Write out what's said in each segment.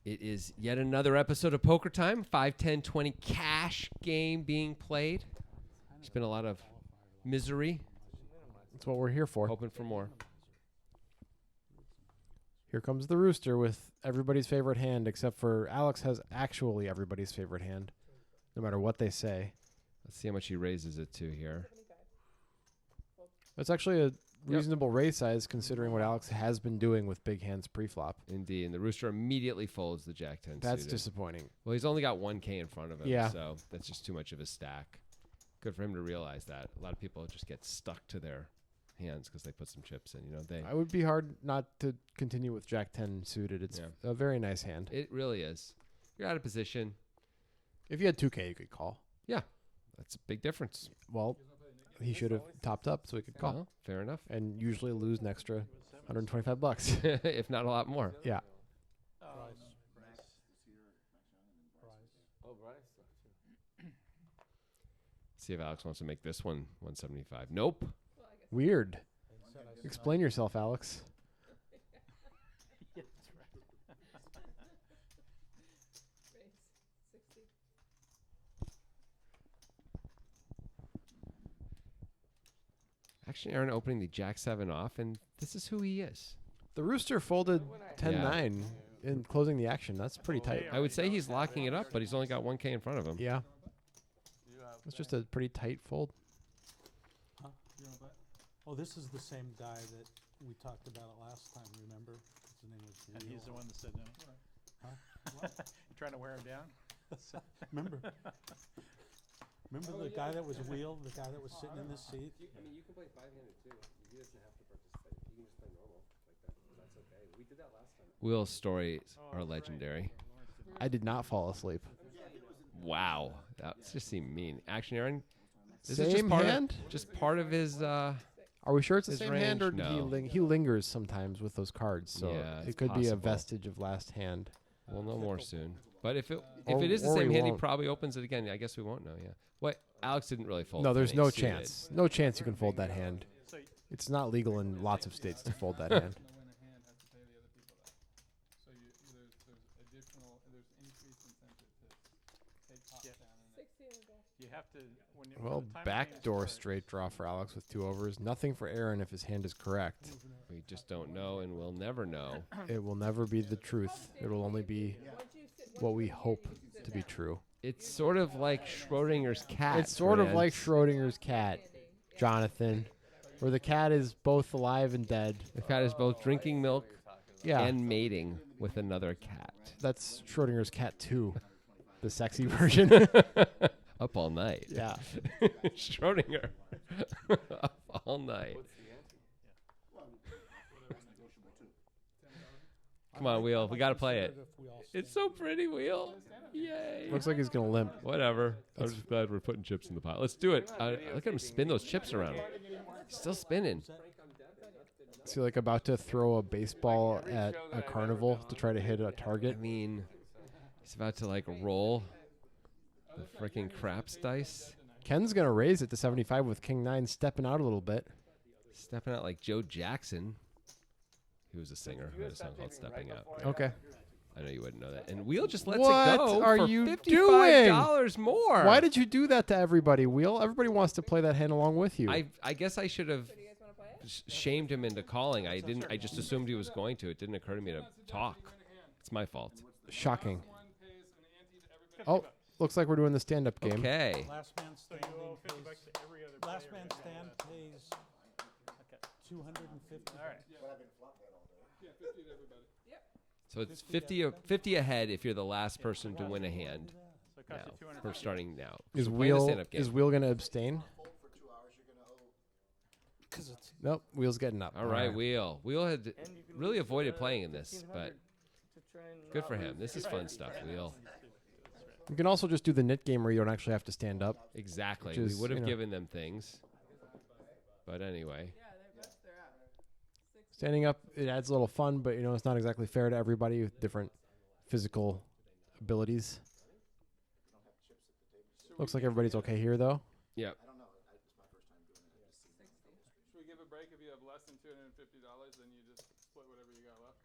It is yet another episode of Poker Time. 5, 10, 20 cash game being played. There's been a lot of misery. That's what we're here for. Hoping for more. Here comes the rooster with everybody's favorite hand, except for Alex has actually everybody's favorite hand, no matter what they say. Let's see how much he raises it to here. That's actually a reasonable raise size considering what Alex has been doing with big hands pre-flop. Indeed. And the rooster immediately folds the Jack 10 That's suited. disappointing. Well, he's only got 1K in front of him, Yeah. so that's just too much of a stack. Good for him to realize that. A lot of people just get stuck to their hands because they put some chips in. You know, I would be hard not to continue with Jack 10 suited. It's a very nice hand. It really is. You're out of position. If you had 2K, you could call. Yeah, that's a big difference. Well, he should have topped up so he could call. Well, fair enough. And usually lose an extra $125. If not a lot more. Yeah. See if Alex wants to make this one 175. Nope. Weird. Explain yourself, Alex. Actually, Aaron opening the Jack 7 off, and this is who he is. The rooster folded 10-9 in closing the action. That's pretty tight. I would say he's locking it up, but he's only got 1K in front of him. Yeah. It's just a pretty tight fold. Huh? You want to bet? Oh, this is the same guy that we talked about it last time, remember? His name was And he's the one that said no. Huh? You trying to wear him down? Remember? Remember the guy that was wheeled, the guy that was sitting in this seat? You can play 5-handed too. He doesn't have to participate. You can just play normal like that. That's okay. We did that last time. Will's stories are legendary. I did not fall asleep. Wow, that just seemed mean. Action, Aaron. This Same is just part hand? just part of his. Are we sure it's the his same hand, or range? did No. he lingers sometimes with those cards? So Yeah, it's it could be a possible. vestige of last hand. We'll know more soon. But if it Or- is the or same we hand, he won't. probably opens it again. I guess we won't know. Yeah. What? Alex didn't really fold. No, there's today, no suited. chance. No chance you can fold that hand. It's not legal in lots of states to fold that hand. You have to. When you, Well, backdoor straight draw for Alex with 2 overs. Nothing for Aaron if his hand is correct. We just don't know, and we'll never know. It will never be the truth. It will only be what we hope to be true. It's sort of like Schrodinger's cat. It's sort of friends. like Schrodinger's cat, Jonathan, where the cat is both alive and dead. The cat is both drinking milk Yeah, and mating with another cat. that's Schrodinger's cat 2, the sexy version. Up all night. Yeah. Schrodinger. Up all night. Come on, Wheel. We got to play it. It's so pretty, Wheel. Yay. Looks like he's going to limp. Whatever. I'm just glad we're putting chips in the pot. Let's do it. Look at him spin those chips around. He's still spinning. Is he like about to throw a baseball at a carnival to try to hit a I target? mean, he's about to like roll the freaking craps dice. Ken's going to raise it to 75 with King 9 stepping out a little bit. Stepping out like Joe Jackson. He was a singer who had a song called Stepping Out. Okay. I know you wouldn't know that. And Wheel just lets What it go are for you $55 more. Why did you do that to everybody, Wheel? Everybody wants to play that hand along with you. I guess I should have shamed him into calling. I didn't. I just assumed he was going to. It didn't occur to me to talk. It's my fault. Shocking. Oh, looks like we're doing the stand-up game. Okay. Last man standing pays, last man stand pays 250. All right. So it's 50 ahead if you're the last person to win a hand. So it Now, costs you 200. we're starting now. Is We're playing the Wheel stand-up game. is Wheel going to abstain? 'Cause it's Nope. Wheel's getting up. All right, Wheel. Wheel had really avoided playing in this, but good for him. This is fun stuff, Wheel. You can also just do the knit game where you don't actually have to stand up. Exactly. Which We is, would have you know. given them things. But anyway. Standing up, it adds a little fun, but you know it's not exactly fair to everybody with different physical abilities. Looks like everybody's okay here, though. Yep. Should we give a break if you have less and $250, then you just split whatever you got left.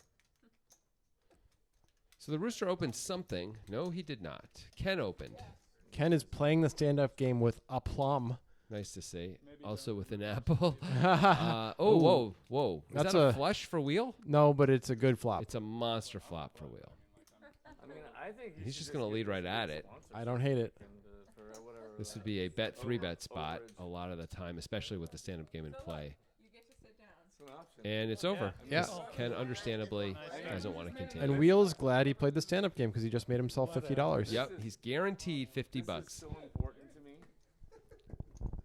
So the Rooster opened something. No, he did not. Ken opened. Ken is playing the stand-up game with aplomb. Nice to see. Maybe Also don't. with an apple. Ooh. Whoa. Is That's that a a- flush for wheel? No, but it's a good flop. It's a monster flop for wheel. I mean, I think you He's should just gonna give lead this right guy at it. I don't hate it. and, for whatever, This would be a bet 3-bet overage. spot a lot of the time, especially with the stand-up game in play. You get to sit down. It's an option. And it's over. Yeah. Because Ken understandably doesn't want to continue. And Wheel is glad he played the stand-up game because he just made himself $50. Yep, he's guaranteed This $50. is so important to me.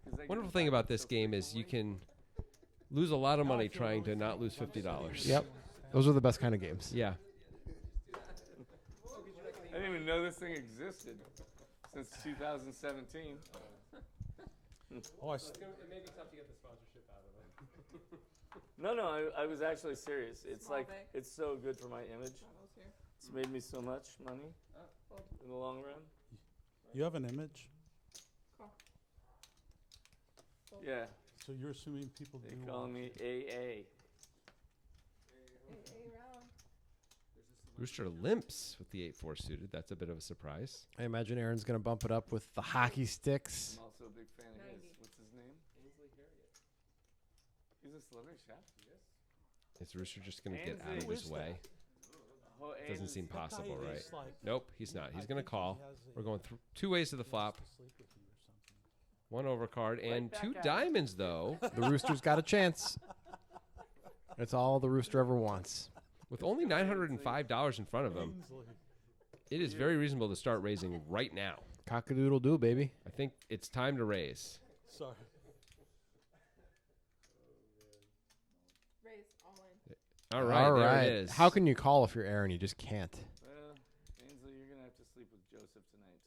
'Cause I Wonderful get thing back about this so game is you frequently. can lose a lot of money trying to not lose $50. Yep. Those are the best kind of games. Yeah. I didn't even know this thing existed since 2017. Oh, I s- No, I was actually serious. It's Small like, bag. it's so good for my image. Those here. It's made me so much money in the long run. you have an image, Yeah, so you're assuming people they do. call me AA. Round. Rooster limps with the 8-4 suited. That's a bit of a surprise. I imagine Aaron's going to bump it up with the hockey sticks. I'm also a big fan of 90. his. What's his name? Ainsley Harriott. He's a celebrity chef. Is Rooster just going to get out of Ainsley. his way? Oh, Doesn't Ainsley. seem possible, That guy right? is like- Nope, he's not. He's I going to think call. he has a- We're going two ways to the he flop. wants to sleep with you or something. One overcard and back 2 at it. diamonds, though. The Rooster's got a chance. That's all the Rooster ever wants. With only $905 in front of him, Ainsley. it is very reasonable to start raising right now. Cock-a-doodle-doo, baby. I think it's time to raise. Sorry. Raise all in. All right, All there right. it is. How can you call if you're Aaron? You just can't. Well, Ainsley, you're gonna have to sleep with Joseph tonight.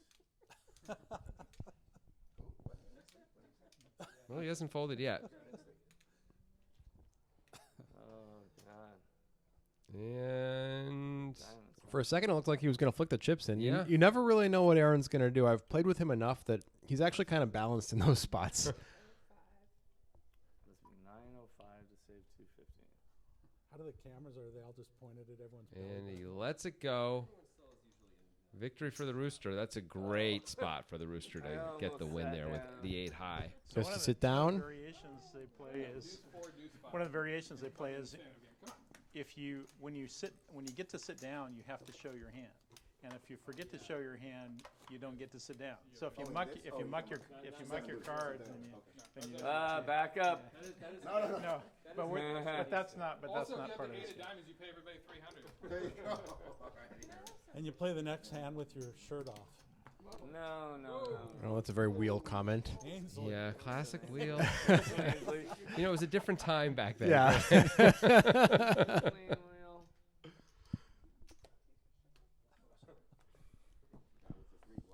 Well, he hasn't folded yet. Oh God. And Diamonds. For a second, it looked like he was going to flick the chips in. Yeah. You never really know what Aaron's going to do. I've played with him enough that he's actually kind of balanced in those spots. Must be 905 to save 250. How do the cameras, are they all just pointed at everyone's and belly he button? lets it go. Victory for the Rooster. That's a great spot for the Rooster to I get the almost win sat there with down. the 8 high. So Just one to of sit the down. variations they play is one of the variations they play is if you when you get to sit down, you have to show your hand. And if you forget to show your hand, you don't get to sit down. So if you muck your card, then you don't. Back up. No, but that's not part of this. diamonds, you pay everybody $300. And you play the next hand with your shirt off. No. Oh, that's a very Wheel comment. Ainsley. Yeah, classic wheel. Ainsley. You know, it was a different time back then. Yeah. Clean wheel.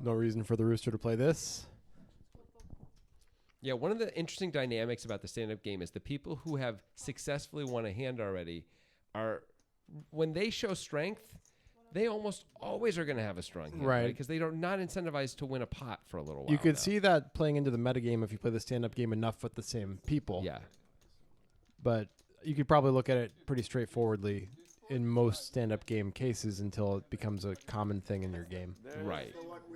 No reason for the Rooster to play this. Yeah, one of the interesting dynamics about the stand-up game is the people who have successfully won a hand already are, when they show strength, they almost always are going to have a strong hand, Right. Because they are not incentivized to win a pot for a little while. You could now. see that playing into the metagame if you play the stand-up game enough with the same people. Yeah, But you could probably look at it pretty straightforwardly in most stand-up game cases until it becomes a common thing in your game. There's right.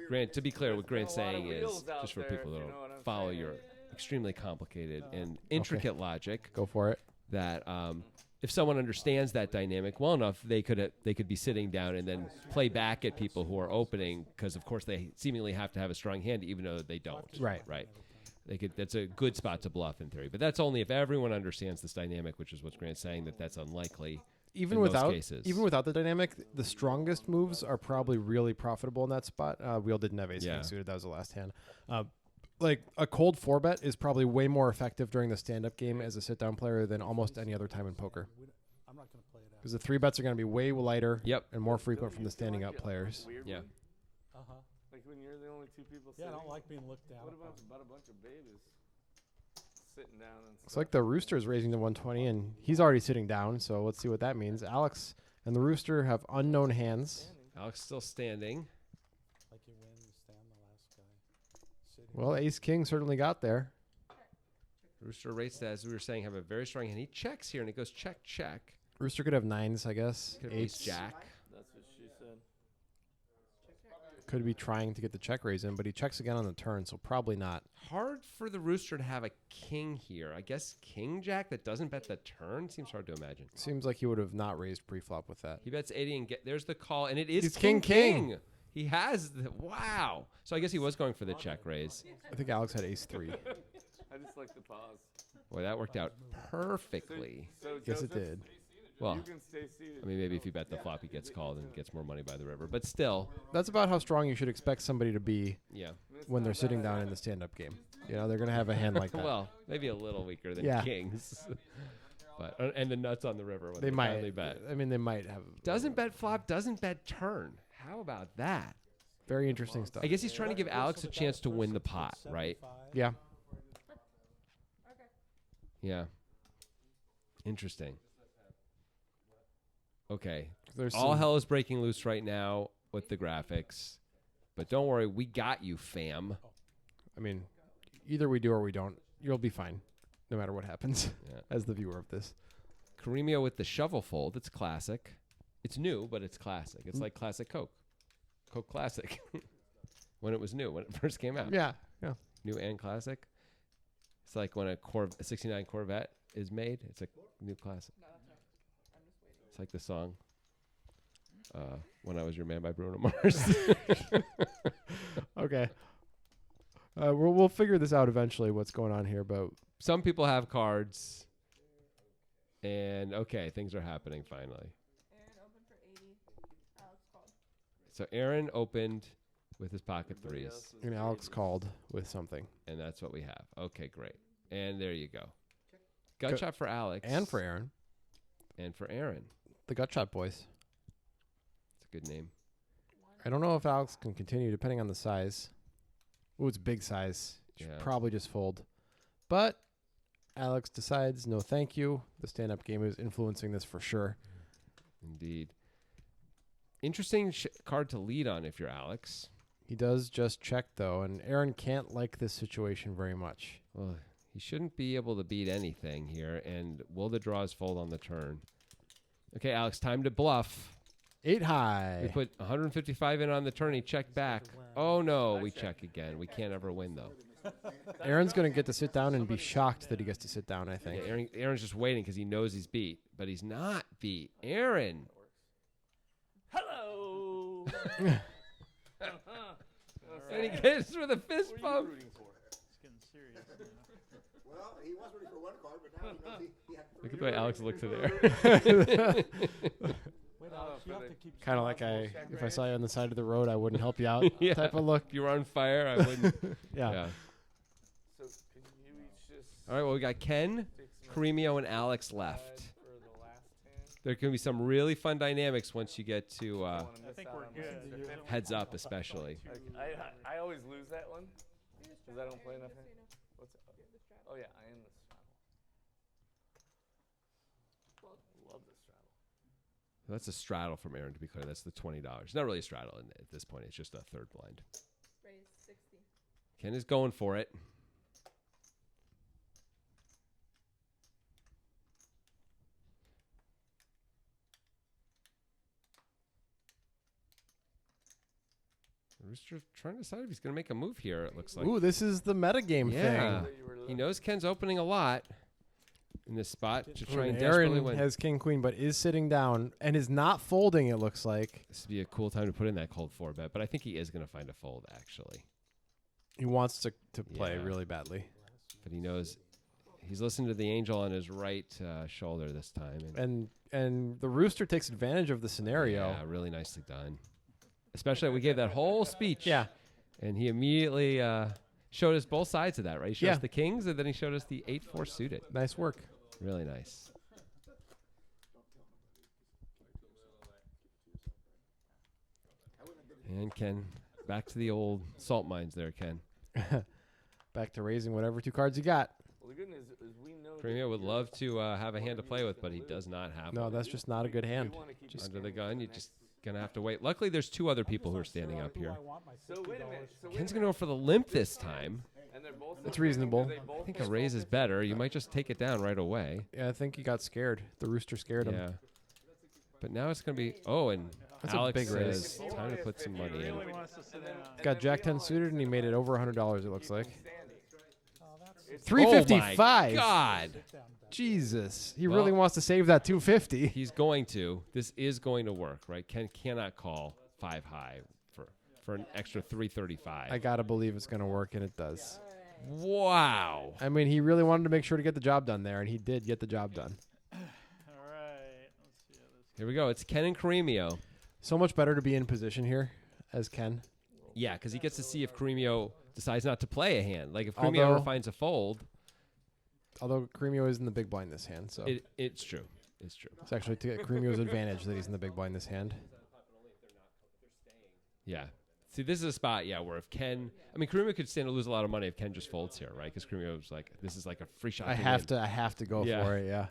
Grant, to be clear, what Grant's a lot of saying is, wheels out just for there, people if that you don't know what I'm follow saying. your extremely complicated and intricate logic, Go for it. that if someone understands that dynamic well enough, they could be sitting down and then play back at people who are opening, because of course they seemingly have to have a strong hand, even though they don't. Right. Right. They could. That's a good spot to bluff in theory, but that's only if everyone understands this dynamic, which is what Grant's saying, that's unlikely. Even in most without cases. even without the dynamic, the strongest moves are probably really profitable in that spot. Wheel didn't have ace Yeah. king suited. That was the last hand. Like a cold 4-bet is probably way more effective during the stand-up game as a sit-down player than almost any other time in poker. I'm not going to play it out. Because the 3-bets are going to be way lighter Yep. and more frequent Don't from you the standing feel up like players. a weird Yeah. one? Uh-huh. Like when you're the only two people Yeah, I sitting. don't like being looked down What upon. about a bunch of babies sitting down and It's like the Rooster is raising to 120, and he's already sitting down, so let's see what that means. Alex and the Rooster have unknown hands. Alex still standing. Like you win, you stand the last guy. Sitting. Well, ace king certainly got there. Rooster rates, as we were saying, have a very strong hand. He checks here, and it goes check, check. Rooster could have 9s, I guess. Could have ace 8s. jack. That's what she said. Could be trying to get the check raise in, but he checks again on the turn, so probably not. Hard for the Rooster to have a king here. I guess king jack that doesn't bet the turn seems hard to imagine. Seems like he would have not raised pre-flop with that. He bets 80 and there's the call, and it is It's king, king. king. He has the, wow. So I guess he was going for the check raise. I think Alex had ace 3. I just like the pause. Boy, that worked out perfectly. So Yes, it Joseph, did. Well, You can stay seated. I mean, maybe if you bet the flop, he gets called and gets more money by the river. But still, That's about how strong you should expect somebody to be yeah. when they're sitting down in the stand-up game. You know, they're going to have a hand like that. Well, maybe a little weaker than Yeah. kings. But and the nuts on the river when they finally might. bet. I mean, they might have. Doesn't bet flop, doesn't bet turn. How about that? Very interesting stuff. I guess he's trying to give Alex a chance to win the pot, right? Yeah. Yeah. Interesting. Okay. There's All some- hell is breaking loose right now with the graphics. But don't worry, we got you, fam. I mean, either we do or we don't. You'll be fine, no matter what happens, Yeah. as the viewer of this. Caremio with the shovel fold. It's classic. It's new, but it's classic. It's like classic Coke. Coke Classic. When it was new, when it first came out. Yeah. Yeah. New and classic. It's like when a 69 Corvette is made. It's a new classic. It's like the song, When I Was Your Man by Bruno Mars. Okay. We'll figure this out eventually, what's going on here, but Some people have cards. And, okay, things are happening finally. Aaron opened for 80. Alex called. So Aaron opened with his pocket Everybody threes. else was and Alex eighties. called with something. And that's what we have. Okay, great. And there you go. Gut Good. shot for Alex. And for Aaron. And for Aaron. The Gut Shot Boys. It's a good name. I don't know if Alex can continue, depending on the size. Ooh, it's big size. Should Yeah. probably just fold. But Alex decides, no thank you. The stand-up game is influencing this for sure. Indeed. Interesting card to lead on if you're Alex. He does just check, though, and Aaron can't like this situation very much. Well, he shouldn't be able to beat anything here. And will the draws fold on the turn? Okay, Alex, time to bluff. 8 We high. put 155 in on the turn. He checked back. Oh, no, we check again. We can't ever win, though. Aaron's going to get to sit down and be shocked that he gets to sit down, I Yeah, think. Aaron's just waiting because he knows he's beat. But he's not beat. Aaron. Hello. And he gets with a fist Who are you bump. rooting for? It's getting serious. you know. Well, he was ready for one card, but now he knows he had Look at three. the way Alex looks at Aaron. Wait, Alex, you have to keep Kind of like if I saw you on the side of the road, I wouldn't help you out Yeah. type of look. If you were on fire, I wouldn't. Yeah. So could you each just All right, well, we got Ken, take some Caremio, and Alex left. aside for the last hand? There can be some really fun dynamics once you get to Don't wanna I miss think out we're on my good. second hand. heads up, especially. Like, I always lose that one because I don't play enough. What's oh yeah, I am the straddle. Love the straddle. That's a straddle from Aaron, to be clear. That's the $20. Not really a straddle at this point. It's just a third blind. Raise 60. Ken is going for it. Rooster trying to decide if he's going to make a move here, it looks like. Ooh, this is the metagame Yeah. thing. He knows Ken's opening a lot in this spot to Ooh, try and and desperately Aaron win. has king queen, but is sitting down and is not folding. It looks like This would be a cool time to put in that cold 4-bet, but I think he is going to find a fold, actually. he wants to play Yeah. really badly. But he knows he's listening to the angel on his right shoulder this time. And the rooster takes advantage of the scenario. Yeah, really nicely done. Especially we gave that whole speech. Yeah. And he immediately showed us both sides of that, right? He showed Yeah. us the kings, and then he showed us the 8-4 suited. Nice work. Really nice. And Ken, back to the old salt mines there, Ken. Back to raising whatever 2 cards you got. Well, the good news is we know. that Premier would you're love to have a hand to play with, but he does not have No, one. that's just not a good hand. We wanna keep Just Under the game gun, for you're the just next- going to have to wait. Luckily, there's 2 other people who are standing up here. So wait a minute. So wait Ken's a going to go minute. for the limp this time. And they're both. It's reasonable. Do they both I think get a raise is folded? better. You might just take it down right away. Yeah, I think he got scared. The rooster scared him. Yeah. But now it's going to be, oh, and That's a Alex big raise. says time to put some He money in. really wants to sit down. He's got Jack 10 suited, and he made it over $100, it looks like. Oh, that's It's- $355. Oh my God. sit down bet. Jesus. He Well- really wants to save that $250. He's going to. This is going to work, right? Ken cannot call 5 high for an extra 335. I got to believe it's going to work, and it does. Wow. I mean, he really wanted to make sure to get the job done there, and he did get the job done. All right. Let's see how this. Here we go. It's Ken and Caremio. So much better to be in position here as Ken. Yeah, because he gets to see if Caremio decides not to play a hand. Like if Caremio ever Although- finds a fold, Although Caremio is in the big blind this hand, so it's true. It's true. it's actually to Caremio's advantage that he's in the big blind this hand. Yeah. See, this is a spot, yeah, where if Ken, I mean, Caremio could stand to lose a lot of money if Ken just folds here, right? Because Caremio's like, this is like a free shot. I have to go Yeah. for it, yeah.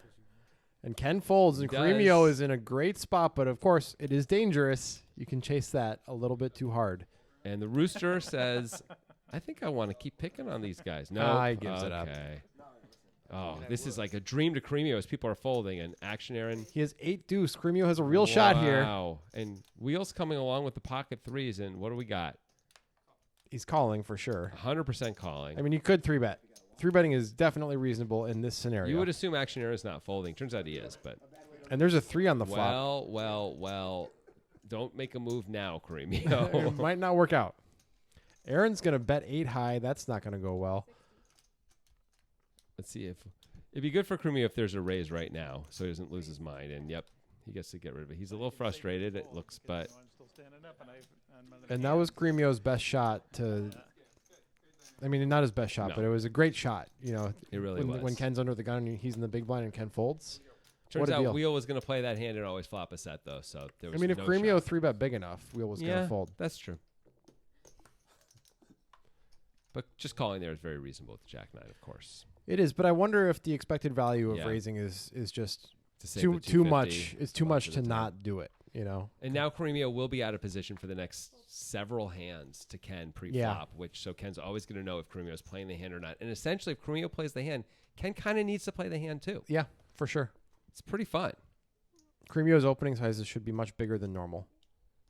And Ken folds, and He Caremio does. is in a great spot, but of course it is dangerous. You can chase that a little bit too hard. And the rooster says, I think I want to keep picking on these guys. No, Ah, he gives it up. Okay. Oh, this is like a dream to Caremio as people are folding. And Action Aaron. He has 8 deuce. Caremio has a real shot here. Wow. And Wheels coming along with the pocket threes. And what do we got? He's calling for sure. 100% calling. I mean, you could 3-bet. 3-betting is definitely reasonable in this scenario. You would assume Action Aaron's not folding. Turns out he is, but and there's a 3 on the flop. well. Don't make a move now, It Caremio. might not work out. Aaron's going to bet 8 high. That's not going to go well. Let's see if it'd be good for Caremio if there's a raise right now, so he doesn't lose his mind. And yep, he gets to get rid of it. He's a little frustrated. It looks, but I'm still standing up, and I'm under the And that can. was Caremio's best shot to. I mean, not his best shot, No. but it was a great shot. You know, it really was. when Ken's under the gun and he's in the big blind and Ken folds. Turns what a out deal. Wheel was going to play that hand and always flop a set though. So there I was mean, if no Caremio shot. 3-bet big enough, Wheel was going Yeah, to fold. that's true. But just calling there is very reasonable with Jack 9, of course. It is, but I wonder if the expected value of Yeah. raising is just To save too the too 250 much. It's too much bunch to at a time. not do it. You know. And now Caremio will be out of position for the next several hands to Ken pre-flop, so Ken's always going to know if Caremio is playing the hand or not. And essentially, if Caremio plays the hand, Ken kind of needs to play the hand too. Yeah, for sure. It's pretty fun. Caremio's opening sizes should be much bigger than normal.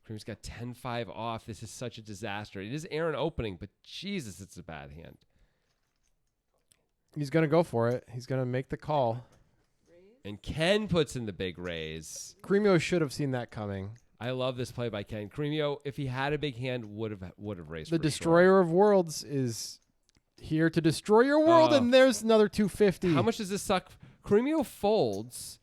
Caremio's got 10-5 off. This is such a disaster. It is Aaron opening, but Jesus, it's a bad hand. He's going to go for it. He's going to make the call. And Ken puts in the big raise. Caremio should have seen that coming. I love this play by Ken. Caremio, if he had a big hand, would have raised. The for sure. Destroyer of Worlds is here to destroy your world, Oh. and there's another 250. How much does this suck? Caremio folds.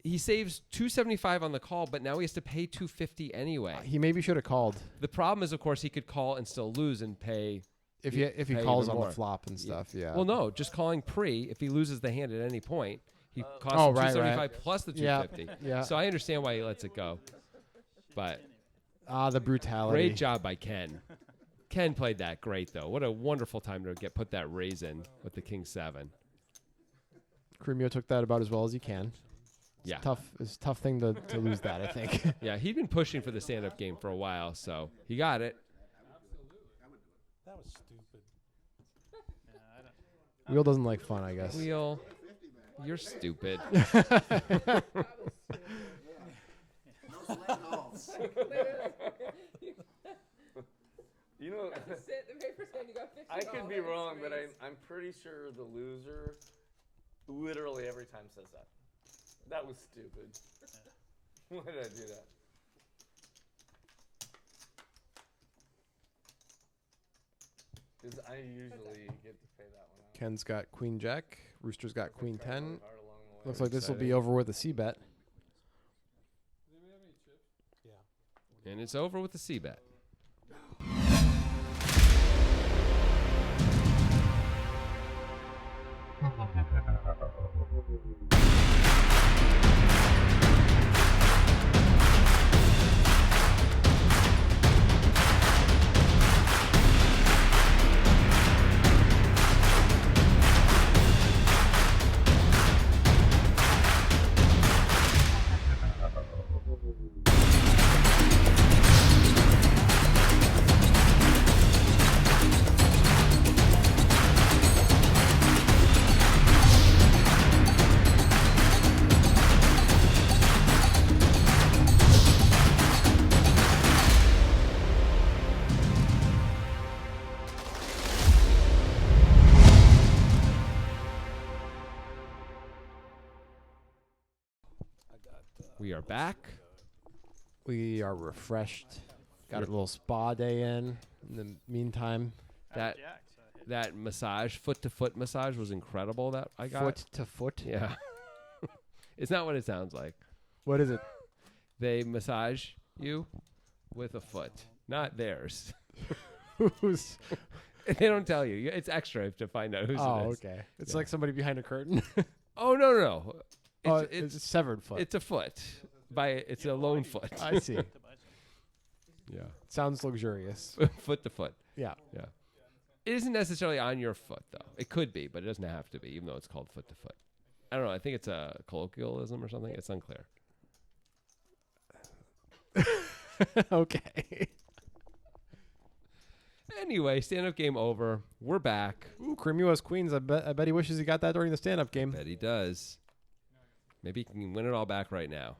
He saves 275 on the call, but now he has to pay 250 anyway. He maybe should have called The problem is, of course, he could call and still lose and pay. if he pay calls even on more. the flop and stuff. Yeah. Well, no, just calling pre. If he loses the hand at any point, he costs Oh, him right, 275 plus the Yeah, 250. yeah. So I understand why he lets it go. But The brutality. great job by Ken. Ken played that great though. What a wonderful time to put that raise in with the King 7. Caremio took that about as well as he can. Yeah. It's a tough thing to lose that, I think. Yeah, he'd been pushing for the stand-up game for a while, so he got it. That was stupid. Yeah, I don't- Wheel doesn't like fun, I guess. Wheel, you're stupid. No select calls. You know, Sit the very first hand you got $50. I could be wrong, but I'm pretty sure the loser literally every time says that. That was stupid. Why did I do that? Because I usually get to pay that one out. Ken's got Queen Jack. Rooster's got Queen 10. Hard along the way. Looks like this will be exciting. over with a C bet. Yeah. And it's over with the C-bet. We are back. We are refreshed. Got a little spa day in the meantime. That that massage, foot to foot massage, was incredible. That I got. Foot to foot. Yeah. It's not what it sounds like. What is it? They massage you with a foot, not theirs. Who's? They don't tell you. It's extra to find out who's Oh, it is. okay. It's Yeah. like somebody behind a curtain. Oh no. It's a severed foot. It's a foot. It's a lone foot. I see. Yeah. Sounds luxurious. Foot to foot. Yeah. Yeah. It isn't necessarily on your foot though. It could be, but it doesn't have to be, even though it's called foot to foot. I don't know. I think it's a colloquialism or something. It's unclear. Okay. Anyway, stand-up game over. We're back. Ooh, Cream US Queens. I bet he wishes he got that during the stand-up game. Bet he does. Maybe he can win it all back right now.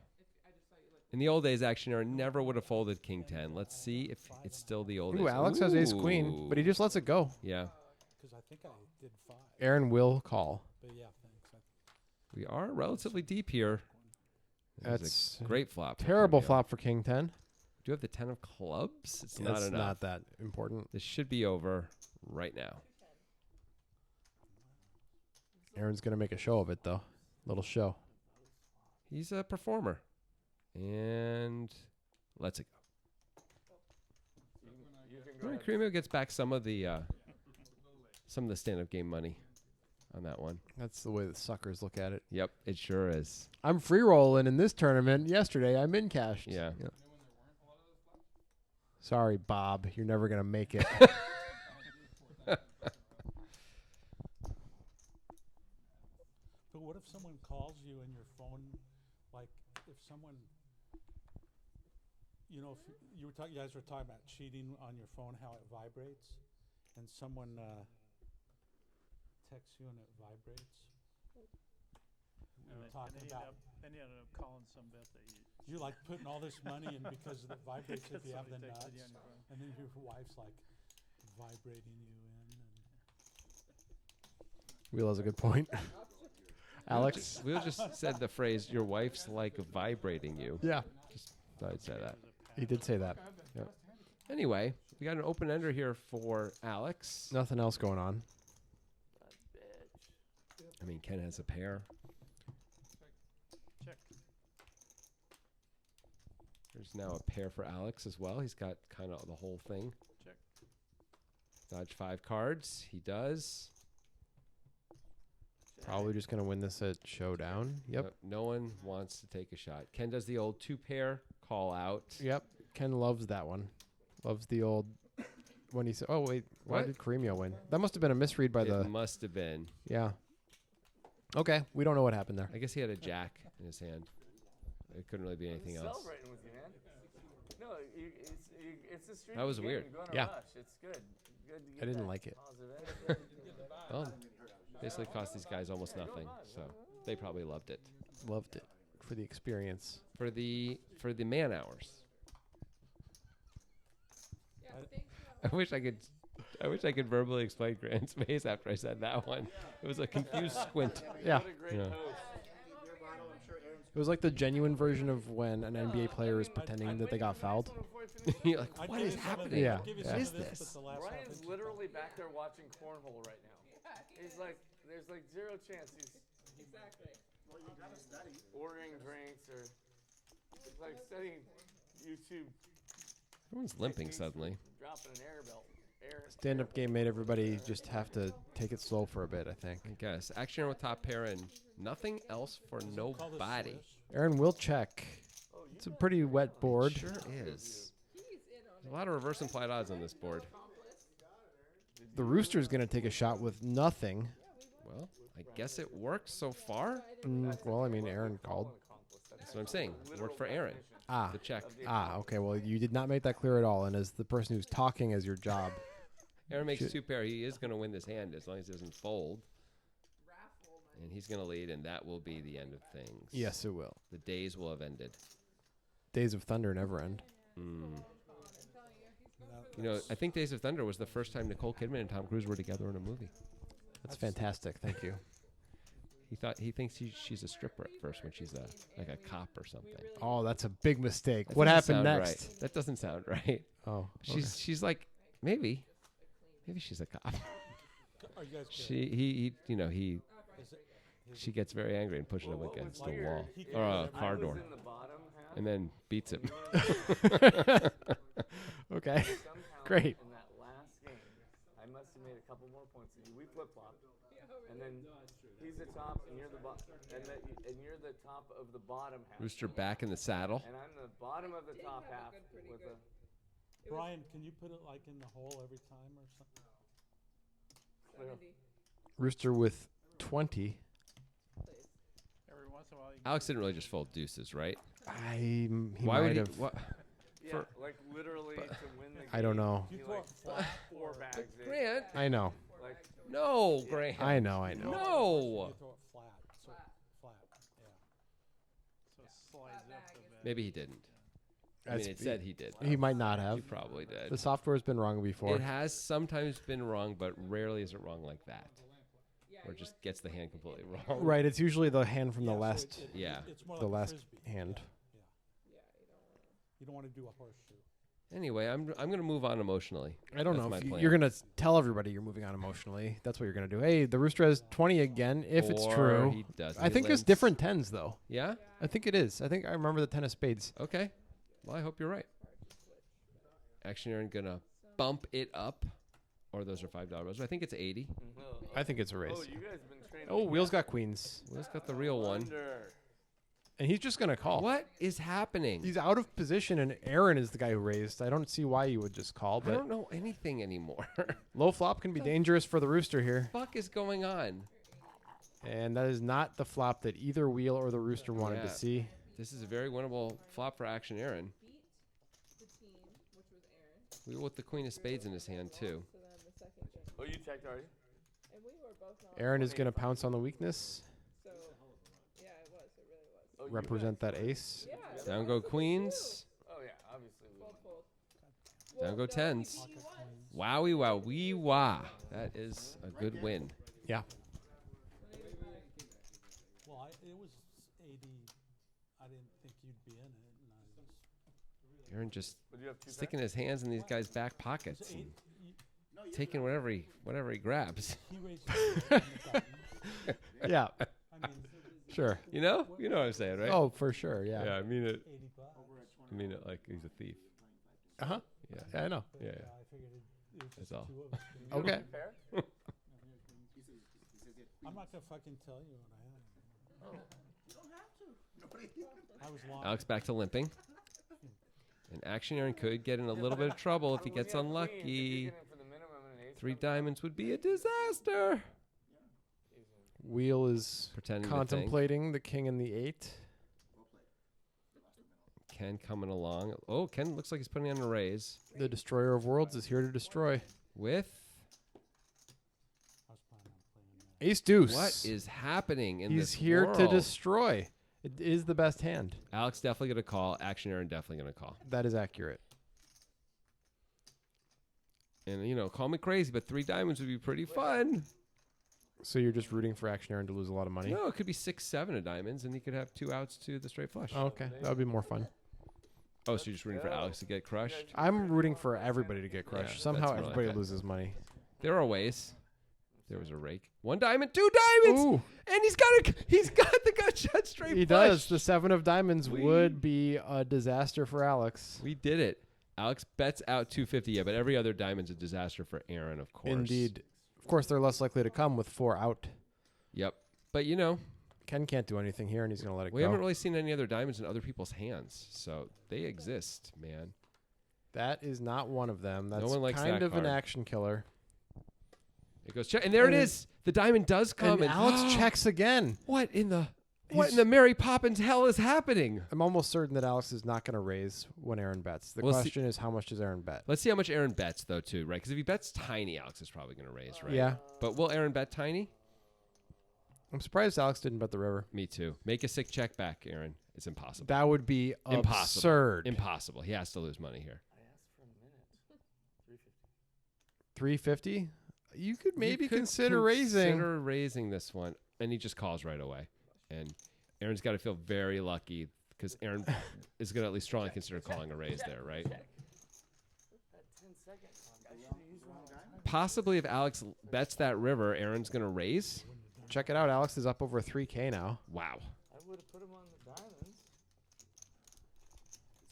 In the old days, Action Era never would have folded King 10. Let's see if it's still the old days. Ooh, Alex has ace queen, but he just lets it go. Yeah. Because I think I did 5. Aaron will call. But yeah, thanks. We are relatively deep here. This is That's a great flop. for terrible Camille. flop for King 10. Do you have the 10 of clubs? It's That's not enough. not that important. This should be over right now. Aaron's going to make a show of it, though. Little show. He's a performer. And let's it go. You can go ahead. Creamo gets back some of the stand-up game money on that one. That's the way the suckers look at it. Yep, it sure is. I'm free rolling in this tournament. Yesterday, I'm in cashed. Yeah. Sorry, Bob. You're never going to make it. But what if someone calls you and your phone, like if someone, you know, if you guys were talking about cheating on your phone, how it vibrates, and someone texts you and it vibrates. And Talking about then you end up calling some bet that you. you like putting all this money in because it vibrates if because you have the somebody texted nuts, you on your phone. and then your wife's like vibrating you in. And Wheel has a good point. Alex? We just said the phrase, your wife's like vibrating you. Yeah. Thought I'd say that. He did say that. Anyway, we got an open ender here for Alex. Nothing else going on. I mean, Ken has a pair. Check. There's now a pair for Alex as well. He's got kind of the whole thing. Check. Dodge 5 cards. He does. Probably just going to win this at showdown. Yep. No one wants to take a shot. Ken does the old 2-pair call out. Yep. Ken loves that one. Loves the old when he said, "Oh wait, why What? did Creamio win?" That must have been a misread by the. It must have been. Yeah. Okay, we don't know what happened there. I guess he had a jack in his hand. It couldn't really be anything He's else. celebrating with you, man. No, it's a street. That was game. weird. You go on a Yeah. rush. It's good. Good to get I didn't that like it. positive energy. Well, basically cost these guys almost nothing, so they probably loved it. Loved it for the experience. For the man hours. Yeah, thanks. I wish I could verbally explain Grant's face after I said that one. It was a confused squint. Yeah. What a great Yeah. host. It was like the genuine version of when an NBA player is pretending that they got fouled. You're like, I'd what give is you some of happening? Yeah. I'd give you Yeah. some What is of this, this? but the last half Ryan's inch- literally back there watching cornhole right now. He's like, there's like zero chance he's Exactly. Well, you gotta study. ordering drinks or it's like studying YouTube, Everyone's limping techniques suddenly. for dropping an air belt. Stand-up game made everybody just have to take it slow for a bit, I think. I guess. Action with top pair and nothing else for Call this nobody. Swiss. Aaron will check. It's a pretty wet board. Sure is. He's in on There's a lot of reverse implied odds on this board. The Rooster's going to take a shot with nothing. Well, I guess it worked so far. Well, I mean, Aaron called. That's what I'm saying. It worked for Aaron. Ah. The check. Okay. Well, you did not make that clear at all. And as the person who's talking as your job, Aaron makes Shit. 2-pair. He is going to win this hand as long as he doesn't fold. And he's going to lead, and that will be the end of things. yes, it will. The days will have ended. Days of Thunder never end. You know, I think Days of Thunder was the first time Nicole Kidman and Tom Cruise were together in a movie. That's fantastic. Thank you. He thinks she's a stripper at first when she's like a cop or something. Oh, that's a big mistake. That What doesn't happened sound next? Right. That doesn't sound right. Oh, She's like maybe she's a cop. Are you guys good? He Is it- she gets very angry and pushes him against a wall He or a can- car I was door in the bottom half. and then beats him. okay. Somehow Great. In that last game, I must have made a couple more points than you. We flip flopped, and then he's the top, and you're the bottom, and you're the top of the bottom half. Rooster back in the saddle. And I'm the bottom of the top half with a. Brian, can you put it like in the hole every time or something? Rooster with 20. Every once in a while, you Alex didn't really just fold deuces, right? He Why would might he? have. What? Yeah, like literally to win the game. I don't know. You He throw like it flat. 4 bags in. Grant, I know. Like no, Grant. I know. You No. throw it flat. So flat. Yeah. so it slides up a bit. Maybe he didn't. I mean, it said he did. He might not have. He probably did. The software's been wrong before. It has sometimes been wrong, but rarely is it wrong like that. Or it just gets the hand completely wrong. Right. It's usually the hand from the Yeah, so last. Yeah. It's more The like a last frisbee. hand. Yeah. You don't want to do a horseshoe. Anyway, I'm gonna move on emotionally. I don't That's know my if plan. you're gonna tell everybody you're moving on emotionally. That's what you're gonna do. Hey, the Rooster has 20 again. If it's Or true, he doesn't. I He think there's limps. different tens though. Yeah. I think it is. I think I remember the 10 of spades. Okay. Well, I hope you're right. Action Aaron gonna bump it up, or those are $5 bills. I think it's 80. I think it's a raise. Oh, you guys been training. Oh, Wheels got queens, Will's got the real one. Under. and he's just gonna call. What is happening? He's out of position, and Aaron is the guy who raised. I don't see why you would just call, I but don't know anything anymore. low flop can be dangerous for the Rooster here, Fuck is going on? and that is not the flop that either Wheel or the Rooster wanted Yeah. to see. This is a very winnable flop for Action Aaron. Beat the team, which was Aaron. We with the queen of spades in his hand too. So then the second game. Oh, you checked already? And we were both not. Aaron is gonna pounce on the weakness, So, yeah, it was. It really was. Oh, you represent guys- that ace. Yeah. Down go queens. Oh yeah, obviously. We Fold, fold. Down go Well, no, tens. he won. Wowie wow wee wah. That is a good win. Yeah. Well, it was 80. I didn't think you'd be in it, and I was. Aaron just Would you have two sticking his hands in these guys' back It's pockets eight, and taking whatever he grabs. he raised his hand in the button. Yeah. I mean, Sure. You know what I'm saying, right? Oh, for sure. Yeah. yeah. I mean it. $80. I mean it like he's a thief. Uh huh. Yeah. Yeah, I know. But, Yeah, I figured it was That's just all. the two of us. Okay. pair? I'm not gonna fucking tell you what I had. I was long. Alex back to limping. And Action Aaron could get in a little bit of trouble if he gets unlucky. 3 diamonds would be a disaster. Wheel is Pretending to think. contemplating the king and the 8. Ken coming along. Oh, Ken looks like he's putting on a raise The destroyer of worlds is here to destroy. with I was planning on playing that. Ace deuce. what is happening in He's this here to world? destroy. It is the best hand. Alex definitely gonna call. Action Aaron definitely gonna call. That is accurate. And call me crazy, but 3 diamonds would be pretty fun. So you're just rooting for Action Aaron to lose a lot of money? No, it could be 6, 7 of diamonds, and he could have 2 outs to the straight flush. Oh, okay. That would be more fun. Oh, so you're just rooting for Alex to get crushed? I'm rooting for everybody to get crushed. Yeah, Somehow that's really everybody okay. loses money. There are ways. There was a rake. 1 diamond, 2 diamonds, Ooh, and he's got the gut shot straight he flush. does. The 7 of diamonds We- would be a disaster for Alex. We did it. Alex bets out 250, yeah, but every other diamond's a disaster for Aaron, of course. Indeed. Of course, they're less likely to come with 4 out. Yep. But Ken can't do anything here, and he's going to let it we go. haven't really seen any other diamonds in other people's hands, so they exist, man. That is not one of them. That's one likes kind that of an card. action killer. It goes check, and there And it is. The diamond does come, And Alex checks again. What in the Mary Poppins hell is happening? I'm almost certain that Alex is not going to raise when Aaron bets. The We'll see- question is, how much does Aaron bet? Let's see how much Aaron bets, though, too, right? Because if he bets tiny, Alex is probably going to raise, right? Yeah. But will Aaron bet tiny? I'm surprised Alex didn't bet the river. Me too. Make a sick check back, Aaron. It's impossible. That would be Impossible. absurd. Impossible. He has to lose money here. I asked for a minute. 350. 350? You could maybe You could consider raising. Consider raising this one. and he just calls right away. And Aaron's got to feel very lucky because Aaron is going to at least strongly consider calling a raise there, right? That 10-second clock, I should've used one of those. Possibly if Alex bets that river, Aaron's going to raise. Check it out. Alex is up over 3K now. Wow. I would have put him on the diamonds.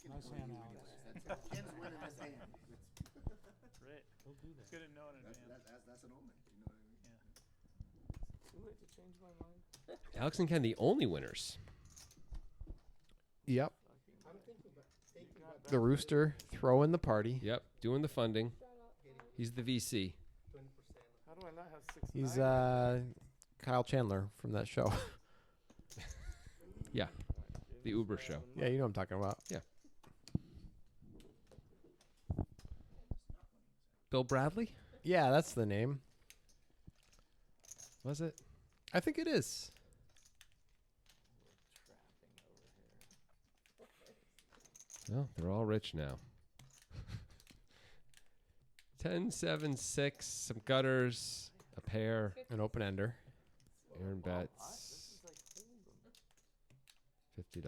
Nice hand, Alex. Ken's winning this hand. Right. He'll do It's that. good to know in advance. That's an omen. You know what I mean? Too late to change my mind. Alex and Ken, the only winners. Yep. The Rooster throwing the party. Yep, doing the funding. He's the VC. How do I not have 6 He's nine? Kyle Chandler from that show. Yeah, the Uber show. Yeah, you know what I'm talking about. Bill Bradley? Yeah, that's the name. Was it? I think it is. Well, they're all rich now. 10, 7, 6, some gutters, a pair. An open ender. Aaron bets $50.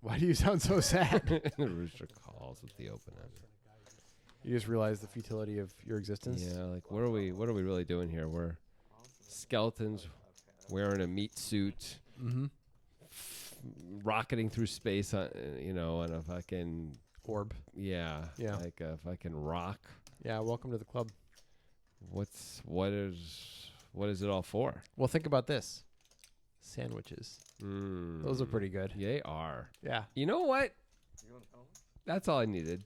Why do you sound so sad? The Rooster calls with the open end. You just realize the futility of your existence. Yeah, like what are we really doing here? We're skeletons wearing a meat suit, Mm-hmm. rocketing through space on on a fucking Orb. yeah, Yeah. like a fucking rock. Yeah, welcome to the club. What is it all for? Well, think about this. Sandwiches. Those are Mm, pretty good. They are. Yeah. You know what? You want to tell him? That's all I needed.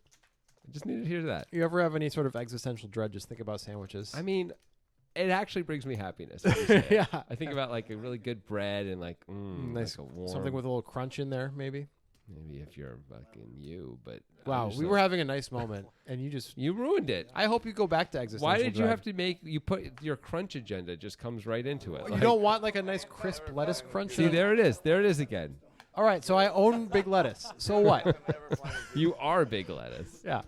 I just needed to hear that. You ever have any sort of existential dread? Just think about sandwiches. I mean, it actually brings me happiness. when you say it. Yeah. I think about like a really good bread and like Nice, like a warm, something with a little crunch in there, maybe. maybe if you're fucking you, but I Wow, just we don't- were having a nice moment, and you just. you ruined it. I hope you go back to existential Why did you dread. have to make you put your crunch agenda just comes right into it? You Like- don't want like a nice crisp lettuce crunch? see there it is. There it is again. All right, so I own big lettuce. So what? You are big lettuce. Yeah.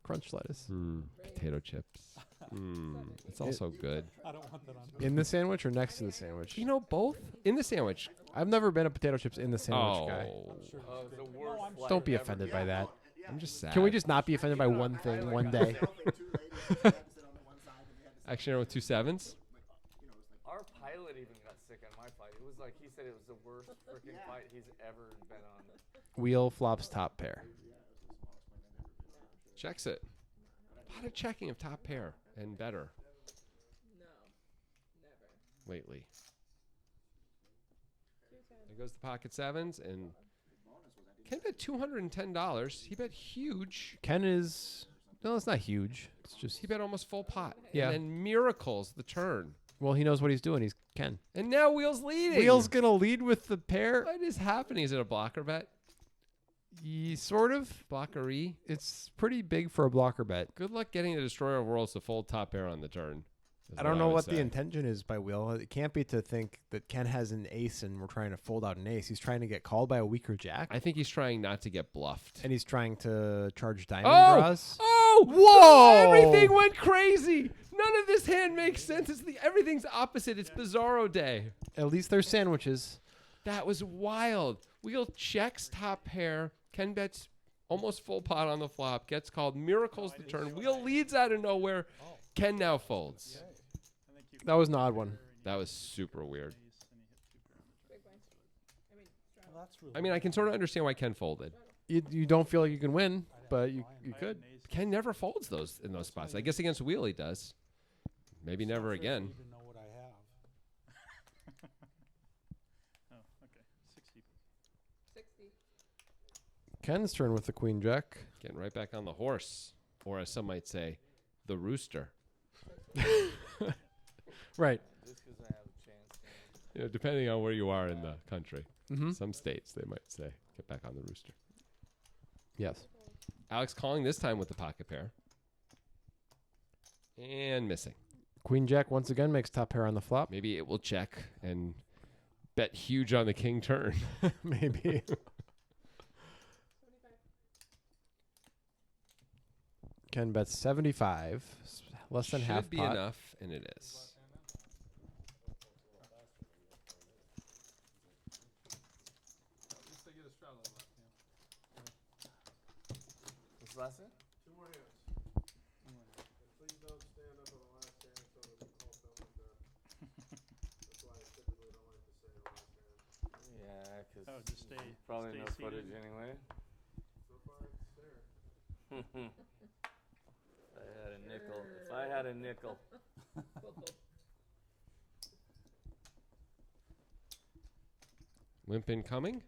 Crunch lettuce. Potato chips. It's also good. I don't want that on. In the sandwich or next to the sandwich? You know both in the sandwich. I've never been a potato chips in the sandwich guy. Oh, Oh, the worst flavor Don't be ever. offended by that. I'm just sad. Can we just not be offended by one thing one day? Action hero with 2 7s? Our pilot even got sick on my fight. It was like he said it was the worst freaking fight he's ever been on. Wheel flops top pair. Checks it. A lot of checking of top pair and better No, never. lately. There goes the pocket sevens, and Ken bet $210. He bet huge. Ken is no, it's not huge. It's just He bet almost full pot. Yeah. And then miracles the turn. well, he knows what he's doing. He's Ken. And now Wheel's leading. Wheel's gonna lead with the pair. What is happening? Is it a blocker bet? Sort of. Blockery? It's pretty big for a blocker bet. Good luck getting the Destroyer of Worlds to fold top pair on the turn. is I don't know would what the say. intention is by Wheel. It can't be to think that Ken has an ace and we're trying to fold out an ace. He's trying to get called by a weaker jack, I think he's trying not to get bluffed. and he's trying to charge diamond Oh! draws. Oh! Whoa! Everything went crazy. None of this hand makes sense. Everything's opposite. It's Bizarro Day. At least there's sandwiches. That was wild. Wheel checks top pair. Ken bets almost full pot on the flop. Gets called. Miracles the turn. Wheel leads out of nowhere. Ken now folds. I think you That was an odd one. That was super weird. Big blinds. I mean, straddle. Well, that's really. I mean, I can sort of understand why Ken folded. You don't feel like you can win, but you could. Ken never folds those in those spots. I guess against Wheel he does. Maybe never again. Need to know what I have. Oh, okay. 60. 60. Ken's turn with the queen jack. Getting right back on the horse, or as some might say, the rooster. Right. Just because I have a chance. You know, depending on where you are in the country. Mm-hmm. Some states they might say, get back on the rooster. Yes. Alex calling this time with the pocket pair. And missing. Queen jack once again makes top pair on the flop. Maybe it will check and bet huge on the king turn. Maybe. 75. Ken bets 75, less than Should half be pot. enough, and it is. last hand? Two more hands. Please don't stand up on the last hand so that we call something like that. That's why I typically don't like to say the last hand. Yeah, because Oh, just stay. probably stay no seated. footage anyway. So far it's there. If I had a nickel. Limp incoming.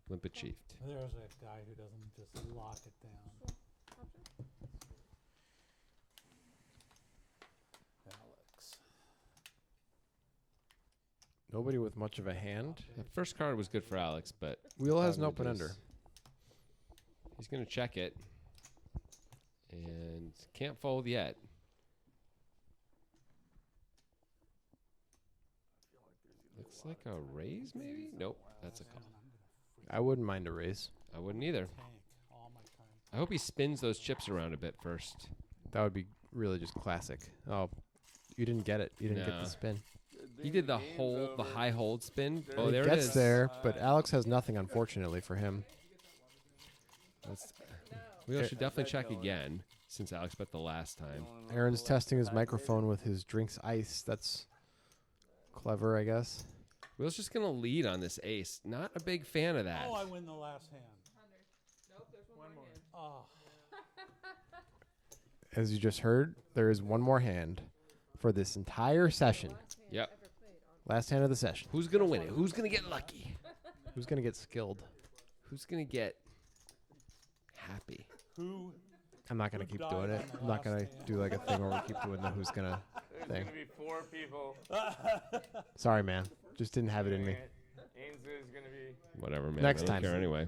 Limp achieved. There's that guy who doesn't just lock it down. Alex. Nobody with much of a hand. The first card was good for Alex, but Wheel has an probably open just- ender. He's going to check it. And can't fold yet. Looks like a raise, maybe? Nope, that's a call. I wouldn't mind a raise. I wouldn't either. Tank all my time. I hope he spins those chips around a bit first. That would be really just classic. Oh, you didn't get it. You didn't get No. the spin. He did the the high hold spin. Oh, He there it gets is. there, but Alex has nothing, unfortunately, for him. That's, we should definitely check again since Alex bet the last time. Aaron's testing his microphone with his drinks ice. That's clever, I guess. Will's just going to lead on this ace. Not a big fan of that. Oh, I win the last hand. Nope, there's one more hand. Oh, As you just heard, there is one more hand for this entire session. Last hand Yep. ever played on. Last hand of the session. Who's going to win it? Who's going to get lucky? Who's going to get skilled? Who's going to get happy? who? I'm not going to Who keep died doing it. on the I'm not going to last hand? do like a thing where we keep doing the who's going to There's thing. gonna be 4 people. Sorry, man. Just didn't have it in me. Ainsley's gonna be. Whatever, man. Next I don't time. care anyway.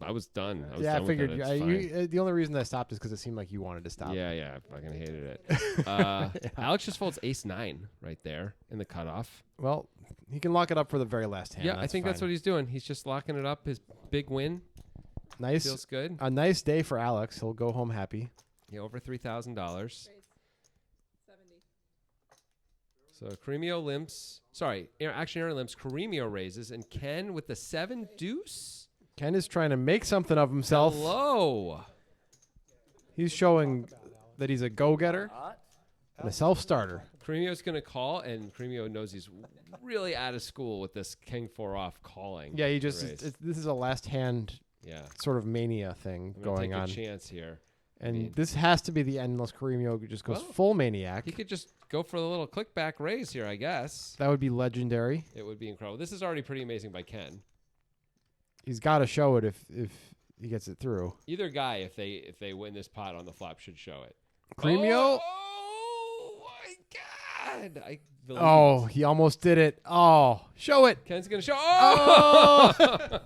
I was done. I was Yeah, I done figured. with You, that. It's fine. the only reason I stopped is because it seemed like you wanted to stop. Yeah, I fucking hated it. Alex just folds ace 9 right there in the cutoff. Well, he can lock it up for the very last hand. Yeah, I think that's fine. what he's doing. He's just locking it up. His big win Nice. feels good. A nice day for Alex. He'll go home happy. Yeah, over $3,000. Raise 70. So Cremio limps. Sorry, actually Aaron limps. Cremio raises, and Ken with the 7 deuce. Ken is trying to make something of himself. Hello. He's showing that he's a go-getter Hot? and a self-starter. Cremio's going to call, and Cremio knows he's really out of school with this King 4 off calling. Yeah, he just raise. this is a last hand Yeah. sort of mania thing I'm gonna going take on. a chance here. And mean- this has to be the end unless Caremio just goes Well, full maniac. He could just go for the little click back raise here, I guess. That would be legendary. It would be incredible. This is already pretty amazing by Ken. He's got to show it if he gets it through. Either guy, if they win this pot on the flop, should show it. Cremio. Oh my God! I believe Oh, he almost did it. Oh, show it. Ken's gonna show. Oh!